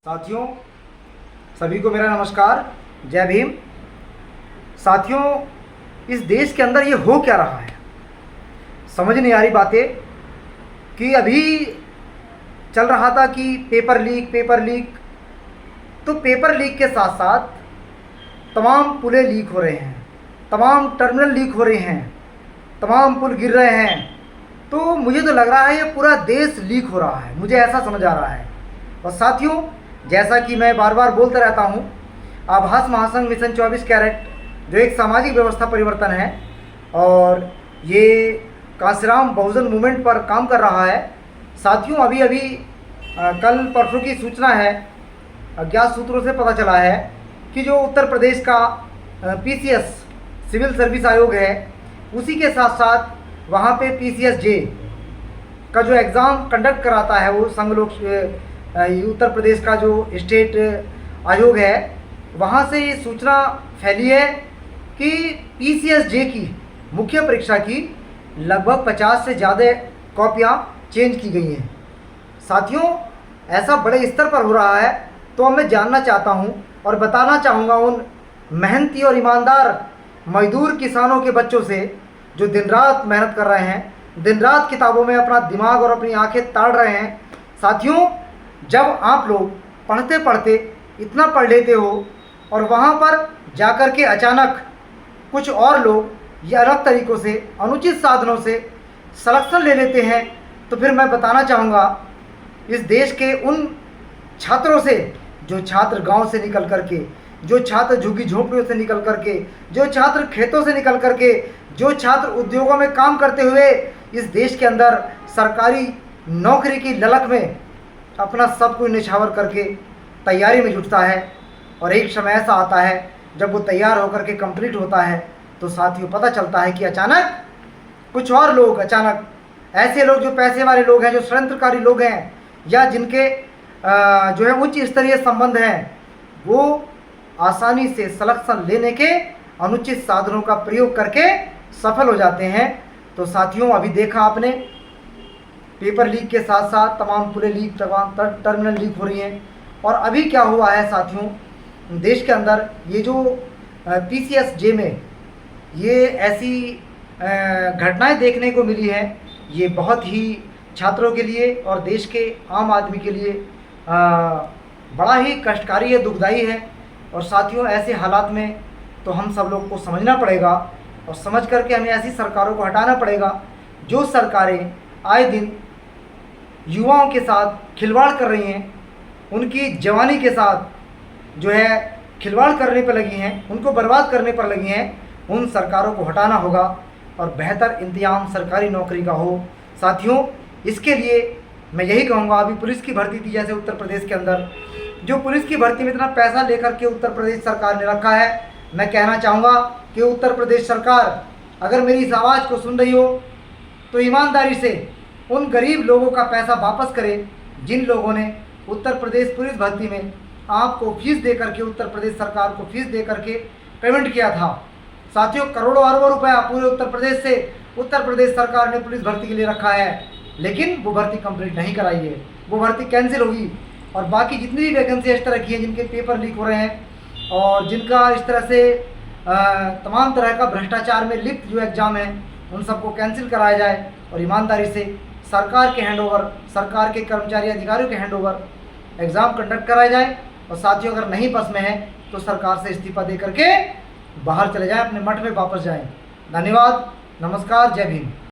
साथियों, सभी को मेरा नमस्कार, जय भीम। साथियों, इस देश के अंदर ये हो क्या रहा है समझ नहीं आ रही बातें। कि अभी चल रहा था कि पेपर लीक, तो पेपर लीक के साथ साथ तमाम पुलें लीक हो रहे हैं, तमाम टर्मिनल लीक हो रहे हैं, तमाम पुल गिर रहे हैं। तो मुझे तो लग रहा है ये पूरा देश लीक हो रहा है, मुझे ऐसा समझ आ रहा है। और साथियों, जैसा कि मैं बार बार बोलता रहता हूँ, आभास महासंघ मिशन 24 कैरेट जो एक सामाजिक व्यवस्था परिवर्तन है और ये कांसीराम बहुजन मूवमेंट पर काम कर रहा है। साथियों, अभी कल परसों की सूचना है, अज्ञात सूत्रों से पता चला है कि जो उत्तर प्रदेश का PCS सिविल सर्विस आयोग है, उसी के साथ साथ वहाँ पे PCS जे का जो एग्ज़ाम कंडक्ट कराता है, वो संघ लोक उत्तर प्रदेश का जो स्टेट आयोग है, वहाँ से ये सूचना फैली है कि PCS जे की मुख्य परीक्षा की लगभग 50 से ज़्यादा कॉपियाँ चेंज की गई हैं। साथियों, ऐसा बड़े स्तर पर हो रहा है, तो मैं जानना चाहता हूँ और बताना चाहूँगा उन मेहनती और ईमानदार मजदूर किसानों के बच्चों से जो दिन रात मेहनत कर रहे हैं, दिन रात किताबों में अपना दिमाग और अपनी आंखें ताड़ रहे हैं। साथियों, जब आप लोग पढ़ते पढ़ते इतना पढ़ लेते हो और वहाँ पर जाकर के अचानक कुछ और लोग या अलग तरीक़ों से अनुचित साधनों से सिलेक्शन ले लेते हैं, तो फिर मैं बताना चाहूँगा इस देश के उन छात्रों से, जो छात्र गांव से निकल करके, जो छात्र झुग्गी झोंपड़ियों से निकल करके, जो छात्र खेतों से निकल करके, जो छात्र उद्योगों में काम करते हुए इस देश के अंदर सरकारी नौकरी की ललक में अपना सब कुछ निछावर करके तैयारी में जुटता है। और एक समय ऐसा आता है जब वो तैयार होकर के कंप्लीट होता है, तो साथियों पता चलता है कि अचानक कुछ और लोग, अचानक ऐसे लोग जो पैसे वाले लोग हैं, जो षड्यंत्रकारी लोग हैं, या जिनके जो है उच्च स्तरीय संबंध हैं, वो आसानी से सिलेक्शन लेने के अनुचित साधनों का प्रयोग करके सफल हो जाते हैं। तो साथियों, अभी देखा आपने पेपर लीक के साथ साथ तमाम पुलें लीक, तमाम टर्मिनल लीक हो रही हैं। और अभी क्या हुआ है साथियों, देश के अंदर ये जो PCS जे में ये ऐसी घटनाएं देखने को मिली हैं, ये बहुत ही छात्रों के लिए और देश के आम आदमी के लिए बड़ा ही कष्टकारी है, दुखदायी है। और साथियों, ऐसे हालात में तो हम सब लोग को समझना पड़ेगा और समझ करके हमें ऐसी सरकारों को हटाना पड़ेगा जो सरकारें आए दिन युवाओं के साथ खिलवाड़ कर रही हैं, उनकी जवानी के साथ जो है खिलवाड़ करने पर लगी हैं, उनको बर्बाद करने पर लगी हैं। उन सरकारों को हटाना होगा और बेहतर इंतजाम सरकारी नौकरी का हो। साथियों, इसके लिए मैं यही कहूँगा, अभी पुलिस की भर्ती थी जैसे उत्तर प्रदेश के अंदर, जो पुलिस की भर्ती में इतना पैसा लेकर के उत्तर प्रदेश सरकार ने रखा है, मैं कहना चाहूँगा कि उत्तर प्रदेश सरकार अगर मेरी इस आवाज़ को सुन रही हो तो ईमानदारी से उन गरीब लोगों का पैसा वापस करे जिन लोगों ने उत्तर प्रदेश पुलिस भर्ती में आपको फीस दे करके, उत्तर प्रदेश सरकार को फीस दे करके पेमेंट किया था। साथियों, करोड़ों अरबों रुपया पूरे उत्तर प्रदेश से उत्तर प्रदेश सरकार ने पुलिस भर्ती के लिए रखा है, लेकिन वो भर्ती कंप्लीट नहीं कराई है, वो भर्ती कैंसिल होगी। और बाकी जितनी भी वैकेंसी इस तरह की हैं, जिनके पेपर लीक हो रहे हैं और जिनका इस तरह से तमाम तरह का भ्रष्टाचार में लिप्त जो एग्ज़ाम है, उन सबको कैंसिल कराया जाए और ईमानदारी से सरकार के हैंडओवर, सरकार के कर्मचारी अधिकारियों के हैंडओवर एग्ज़ाम कंडक्ट कराया जाए। और साथियों, अगर नहीं बस में है तो सरकार से इस्तीफा दे करके बाहर चले जाएं, अपने मठ में वापस जाएं। धन्यवाद, नमस्कार, जय भीम।